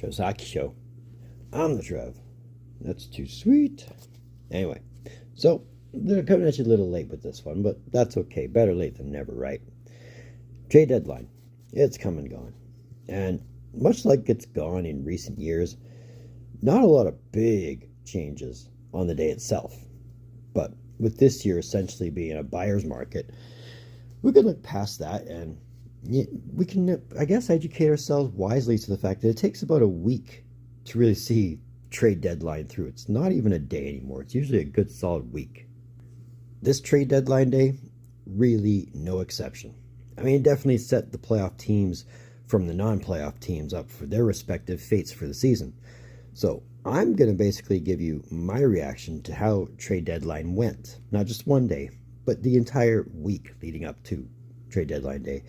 Trev's Hockey Show. I'm the Trev. That's too sweet. Anyway, so they're coming at you a little late with this one, but that's okay. Better late than never, right? Trade deadline. It's come and gone. And much like it's gone in recent years, not a lot of big changes on the day itself. But with this year essentially being a buyer's market, we could look past that and we can, I guess, educate ourselves wisely to the fact that it takes about a week to really see trade deadline through. It's not even a day anymore. It's usually a good solid week. This trade deadline day, really no exception. I mean, it definitely set the playoff teams from the non-playoff teams up for their respective fates for the season. So I'm going to basically give you my reaction to how trade deadline went. Not just one day, but the entire week leading up to trade deadline day.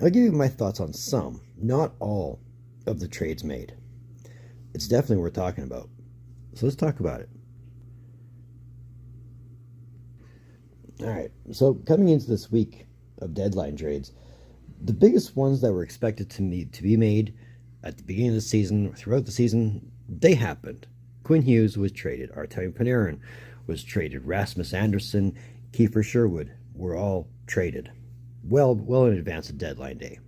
I'll give you my thoughts on some, not all, of the trades made. It's definitely worth talking about. So let's talk about it. Alright, so coming into this week of deadline trades, the biggest ones that were expected to be made at the beginning of the season, or throughout the season, they happened. Quinn Hughes was traded. Artemi Panarin was traded. Rasmus Andersson, Kiefer Sherwood were all traded. Well in advance of deadline day.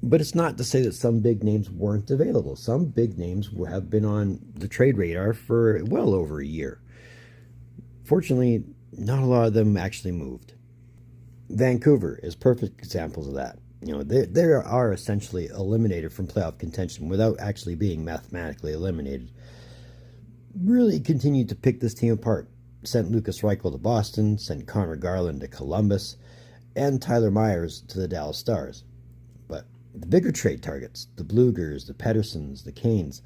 But it's not to say that some big names weren't available. Some big names have been on the trade radar for well over a year. Fortunately, not a lot of them actually moved. Vancouver is perfect examples of that. You know, they are essentially eliminated from playoff contention without actually being mathematically eliminated. Really continued to pick this team apart. Sent Lucas Reichel to Boston, sent Connor Garland to Columbus, and Tyler Myers to the Dallas Stars. But the bigger trade targets, the Blugers, the Pedersons, the Canes,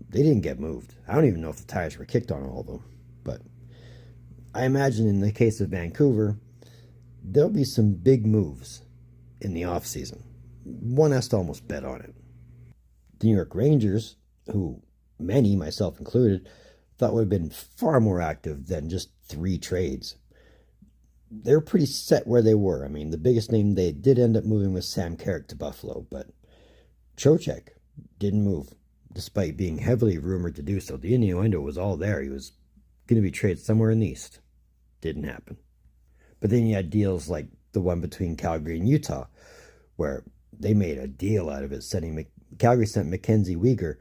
they didn't get moved. I don't even know if the tires were kicked on all of them. But I imagine in the case of Vancouver, there'll be some big moves in the offseason. One has to almost bet on it. The New York Rangers, who many, myself included, thought would have been far more active than just 3 trades. They were pretty set where they were. I mean, the biggest name they did end up moving was Sam Carrick to Buffalo, but Trocheck didn't move, despite being heavily rumored to do so. The innuendo was all there. He was going to be traded somewhere in the East. Didn't happen. But then you had deals like the one between Calgary and Utah, where they made a deal out of it. Calgary sent Mackenzie Weegar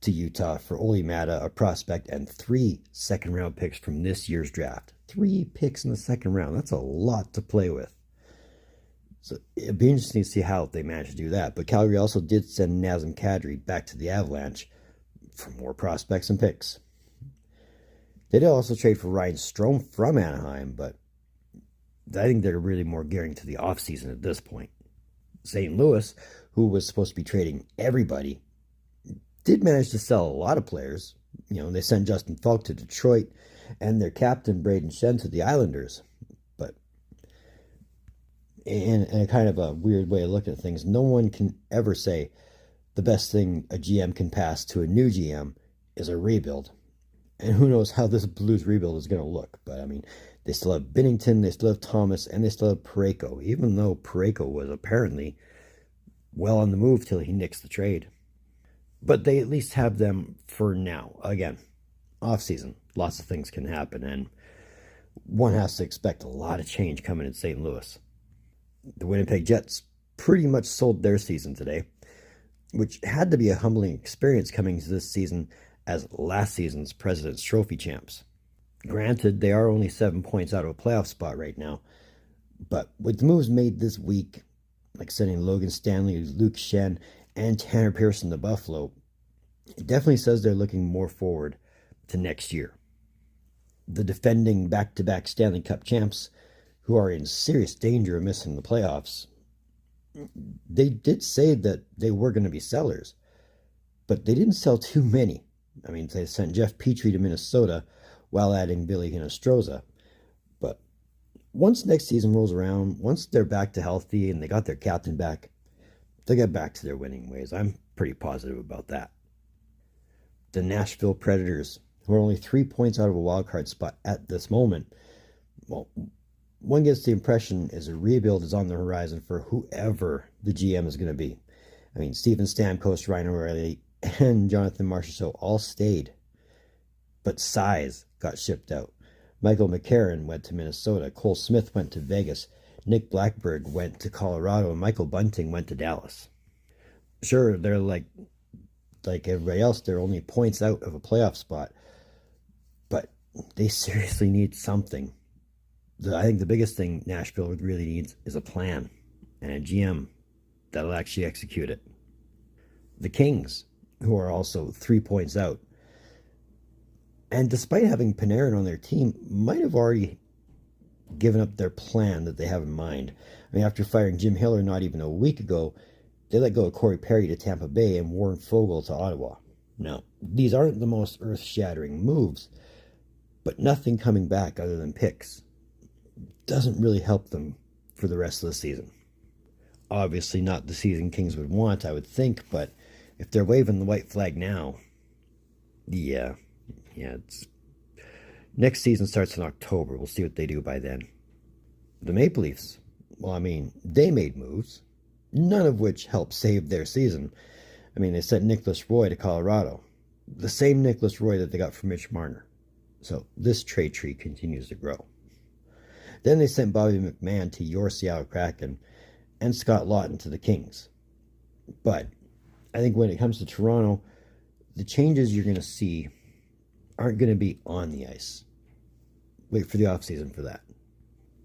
to Utah for Olli Mata, a prospect, and 3 second-round picks from this year's draft. 3 picks in the second round. That's a lot to play with. So it'd be interesting to see how they managed to do that. But Calgary also did send Nazem Kadri back to the Avalanche for more prospects and picks. They did also trade for Ryan Strome from Anaheim, but I think they're really more gearing to the offseason at this point. St. Louis, who was supposed to be trading everybody, did manage to sell a lot of players. You know, they sent Justin Falk to Detroit and their captain, Braden Shen, to the Islanders. But in a kind of a weird way of looking at things, no one can ever say the best thing a GM can pass to a new GM is a rebuild. And who knows how this Blues rebuild is going to look. But, I mean, they still have Binnington, they still have Thomas, and they still have Parayko, even though Parayko was apparently well on the move till he nixed the trade. But they at least have them for now. Again, off-season, lots of things can happen, and one has to expect a lot of change coming in St. Louis. The Winnipeg Jets pretty much sold their season today, which had to be a humbling experience coming into this season as last season's President's Trophy champs. Granted, they are only 7 points out of a playoff spot right now, but with the moves made this week, like sending Logan Stanley, Luke Schenn, and Tanner Pearson to Buffalo, it definitely says they're looking more forward to next year. The defending back-to-back Stanley Cup champs, who are in serious danger of missing the playoffs, they did say that they were going to be sellers, but they didn't sell too many. I mean, they sent Jeff Petrie to Minnesota while adding Billy Hinostroza. But once next season rolls around, once they're back to healthy and they got their captain back, they'll get back to their winning ways. I'm pretty positive about that. The Nashville Predators, who are only 3 points out of a wildcard spot at this moment, well, one gets the impression is a rebuild is on the horizon for whoever the GM is going to be. I mean, Steven Stamkos, Ryan O'Reilly, and Jonathan Marchessault all stayed, but size got shipped out. Michael McCarron went to Minnesota, Cole Smith went to Vegas, Nick Blackberg went to Colorado, and Michael Bunting went to Dallas. Sure, they're like everybody else, they're only points out of a playoff spot, but they seriously need something. I think the biggest thing Nashville really needs is a plan and a GM that'll actually execute it. The Kings, who are also 3 points out, and despite having Panarin on their team, might have already given up their plan that they have in mind. I mean, after firing Jim Hiller not even a week ago, they let go of Corey Perry to Tampa Bay and Warren Foegele to Ottawa. Now, these aren't the most earth-shattering moves, but nothing coming back other than picks doesn't really help them for the rest of the season. Obviously not the season Kings would want, I would think, but if they're waving the white flag now, yeah, it's next season starts in October. We'll see what they do by then. The Maple Leafs, well, I mean, they made moves, none of which helped save their season. I mean, they sent Nicholas Roy to Colorado, the same Nicholas Roy that they got from Mitch Marner. So this trade tree continues to grow. Then they sent Bobby McMahon to your Seattle Kraken and Scott Laughton to the Kings. But I think when it comes to Toronto, the changes you're going to see aren't going to be on the ice. Wait for the offseason for that.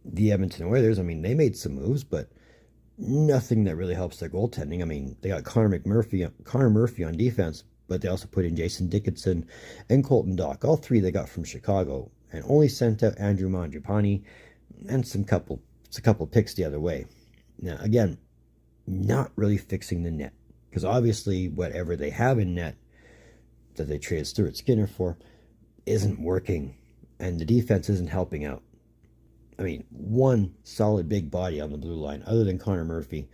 The Edmonton Oilers, I mean, they made some moves, but nothing that really helps their goaltending. I mean, they got Connor Murphy on defense, but they also put in Jason Dickinson and Colton Dach, all three they got from Chicago, and only sent out Andrew Mangiapane and a couple picks the other way. Now, again, not really fixing the net, because obviously whatever they have in net that they traded Stuart Skinner for isn't working, and the defense isn't helping out. I mean, one solid big body on the blue line, other than Connor Murphy,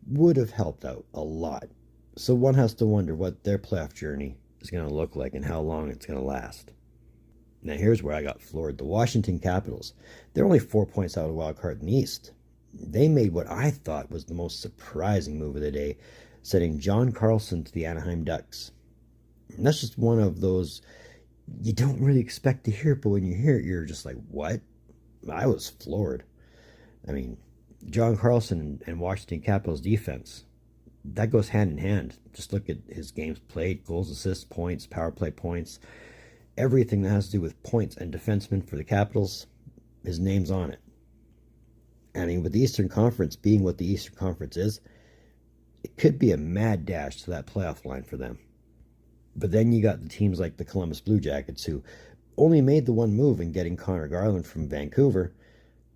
would have helped out a lot. So one has to wonder what their playoff journey is going to look like and how long it's going to last. Now here's where I got floored. The Washington Capitals, they're only 4 points out of wild card in the East. They made what I thought was the most surprising move of the day, sending John Carlson to the Anaheim Ducks. And that's just one of those you don't really expect to hear, but when you hear it, you're just like, what? I was floored. I mean, John Carlson and Washington Capitals defense, that goes hand in hand. Just look at his games played, goals, assists, points, power play points, everything that has to do with points and defensemen for the Capitals, his name's on it. I mean, with the Eastern Conference being what the Eastern Conference is, it could be a mad dash to that playoff line for them. But then you got the teams like the Columbus Blue Jackets, who only made the one move in getting Connor Garland from Vancouver,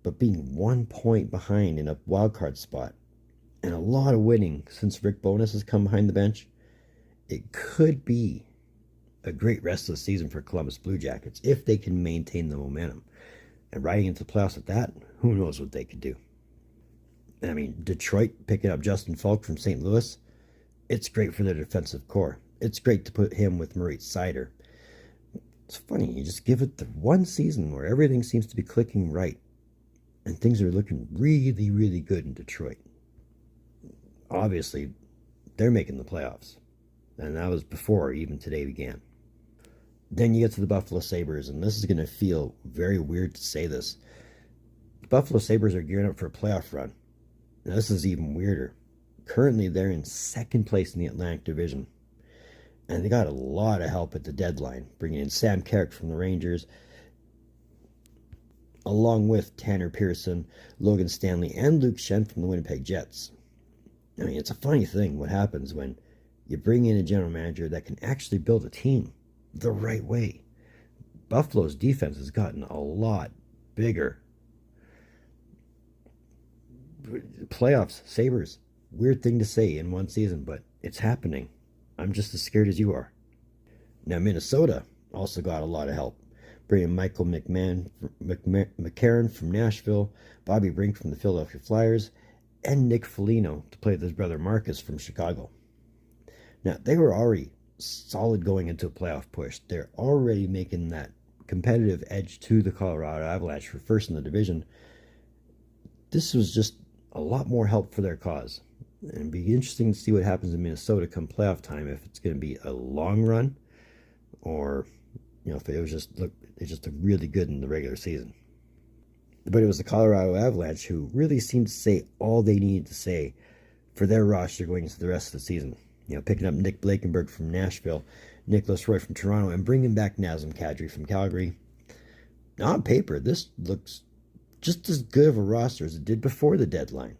but being 1 point behind in a wildcard spot, and a lot of winning since Rick Bowness has come behind the bench. It could be a great rest of the season for Columbus Blue Jackets if they can maintain the momentum. And riding into the playoffs at that, who knows what they could do. I mean, Detroit picking up Justin Falk from St. Louis, it's great for their defensive core. It's great to put him with Moritz Seider. It's funny, you just give it the one season where everything seems to be clicking right, and things are looking really, really good in Detroit. Obviously, they're making the playoffs, and that was before even today began. Then you get to the Buffalo Sabres, and this is going to feel very weird to say this. The Buffalo Sabres are gearing up for a playoff run. Now, this is even weirder. Currently, they're in second place in the Atlantic Division. And they got a lot of help at the deadline, bringing in Sam Carrick from the Rangers, along with Tanner Pearson, Logan Stanley, and Luke Schenn from the Winnipeg Jets. I mean, it's a funny thing what happens when you bring in a general manager that can actually build a team the right way. Buffalo's defense has gotten a lot bigger. Playoffs, Sabres, weird thing to say in one season, but it's happening. I'm just as scared as you are. Now, Minnesota also got a lot of help, bringing Michael McCarron from Nashville, Bobby Brink from the Philadelphia Flyers, and Nick Foligno to play with his brother Marcus from Chicago. Now, they were already solid going into a playoff push. They're already making that competitive edge to the Colorado Avalanche for first in the division. This was just a lot more help for their cause. And it'd be interesting to see what happens in Minnesota come playoff time, if it's going to be a long run or, if it was just looked really good in the regular season. But it was the Colorado Avalanche who really seemed to say all they needed to say for their roster going into the rest of the season. Picking up Nick Blankenburg from Nashville, Nicholas Roy from Toronto, and bringing back Nazem Kadri from Calgary. Now, on paper, this looks just as good of a roster as it did before the deadline.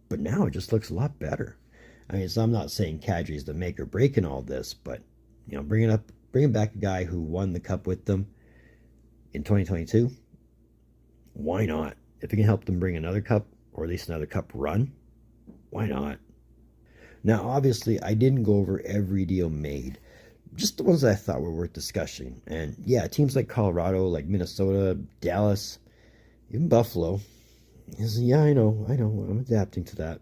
But now it just looks a lot better. So I'm not saying Kadri is the make or break in all this, but bringing back a guy who won the cup with them in 2022, why not? If it can help them bring another cup, or at least another cup run, why not? Now, obviously, I didn't go over every deal made, just the ones that I thought were worth discussing. And yeah, teams like Colorado, like Minnesota, Dallas, even Buffalo. Yeah, I know, I'm adapting to that.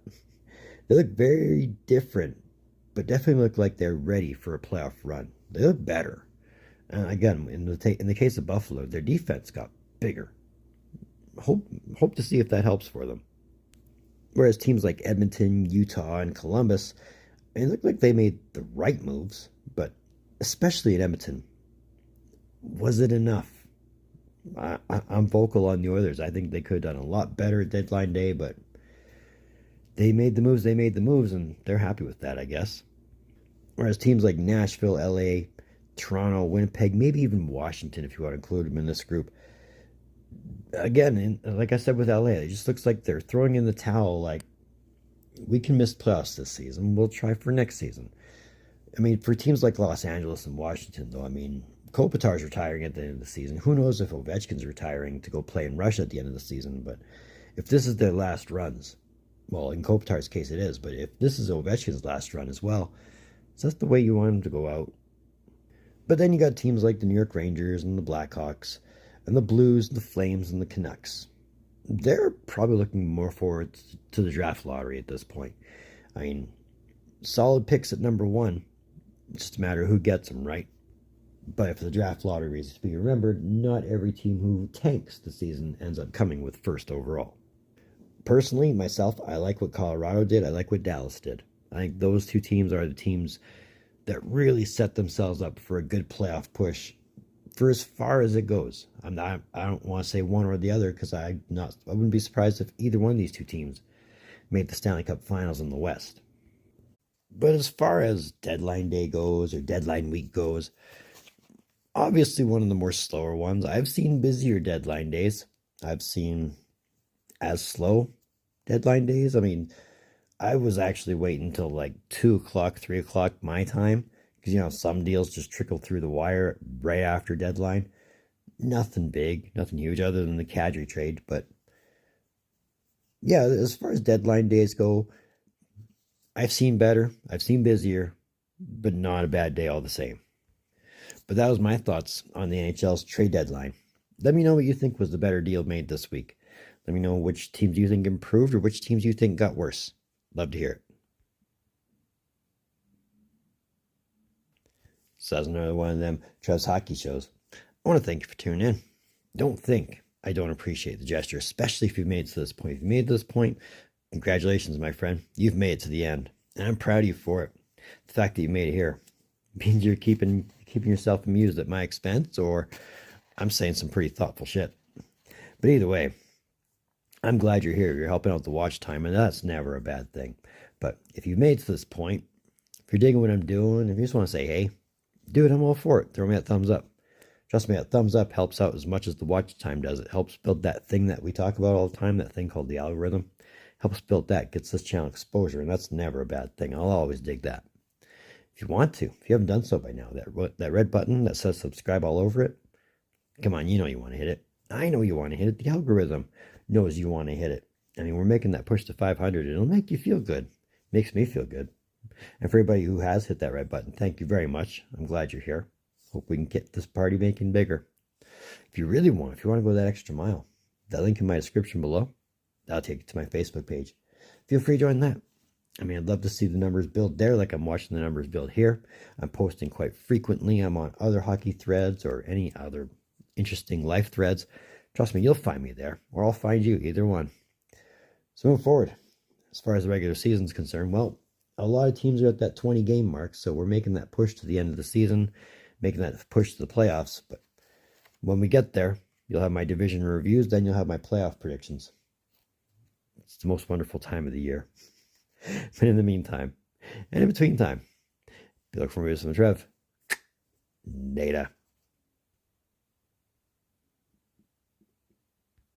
They look very different, but definitely look like they're ready for a playoff run. They look better. Again, in the case of Buffalo, their defense got bigger. Hope to see if that helps for them. Whereas teams like Edmonton, Utah, and Columbus, it looked like they made the right moves, but especially in Edmonton, was it enough? I'm vocal on the Oilers. I think they could have done a lot better at deadline day, but they made the moves, and they're happy with that, I guess. Whereas teams like Nashville, LA, Toronto, Winnipeg, maybe even Washington, if you want to include them in this group, again, like I said with LA, it just looks like they're throwing in the towel, like, we can miss playoffs this season, we'll try for next season. For teams like Los Angeles and Washington, though, Kopitar's retiring at the end of the season. Who knows if Ovechkin's retiring to go play in Russia at the end of the season, but if this is their last runs, well, in Kopitar's case it is, but if this is Ovechkin's last run as well, so that's the way you want him to go out. But then you got teams like the New York Rangers and the Blackhawks and the Blues, the Flames, and the Canucks. They're probably looking more forward to the draft lottery at this point. Solid picks at number one. It's just a matter of who gets them, right? But if the draft lottery is to be remembered, not every team who tanks the season ends up coming with first overall. Personally, myself, I like what Colorado did. I like what Dallas did. I think those two teams are the teams that really set themselves up for a good playoff push for as far as it goes. I don't want to say one or the other, because I wouldn't be surprised if either one of these two teams made the Stanley Cup Finals in the West. But as far as deadline day goes, or deadline week goes, obviously one of the more slower ones. I've seen busier deadline days. I've seen as slow deadline days. I was actually waiting until like 2 o'clock, 3 o'clock my time, because some deals just trickle through the wire right after deadline. Nothing big, nothing huge, other than the Kadri trade. But yeah, as far as deadline days go, I've seen better, I've seen busier, but not a bad day all the same. But that was my thoughts on the NHL's trade deadline. Let me know what you think was the better deal made this week. Let me know which teams you think improved or which teams you think got worse. Love to hear it. So that's another one of them Trev's hockey shows. I want to thank you for tuning in. Don't think I don't appreciate the gesture, especially if you've made it to this point. If you made it to this point, congratulations, my friend. You've made it to the end, and I'm proud of you for it. The fact that you made it here means you're keeping yourself amused at my expense, or I'm saying some pretty thoughtful shit. But either way, I'm glad you're here. You're helping out the watch time, and that's never a bad thing. But if you've made it to this point, if you're digging what I'm doing, if you just want to say, hey, dude, I'm all for it, throw me that thumbs up. Trust me, that thumbs up helps out as much as the watch time does. It helps build that thing that we talk about all the time, that thing called the algorithm. Helps build that, gets this channel exposure, and that's never a bad thing. I'll always dig that. If you want to, if you haven't done so by now, that red button that says subscribe all over it, come on, you know you want to hit it. I know you want to hit it. The algorithm knows you want to hit it. We're making that push to 500. It'll make you feel good. Makes me feel good. And for everybody who has hit that red button, thank you very much. I'm glad you're here. Hope we can get this party making bigger. If you want to go that extra mile, that link in my description below, that'll take you to my Facebook page. Feel free to join that. I'd love to see the numbers build there like I'm watching the numbers build here. I'm posting quite frequently. I'm on other hockey threads or any other interesting life threads. Trust me, you'll find me there, or I'll find you, either one. So move forward. as far as the regular season is concerned, well, a lot of teams are at that 20 game mark, so we're making that push to the end of the season, making that push to the playoffs. But when we get there, you'll have my division reviews, then you'll have my playoff predictions. It's the most wonderful time of the year. But in the meantime, and in between time, be looking for me, Trev. Nada.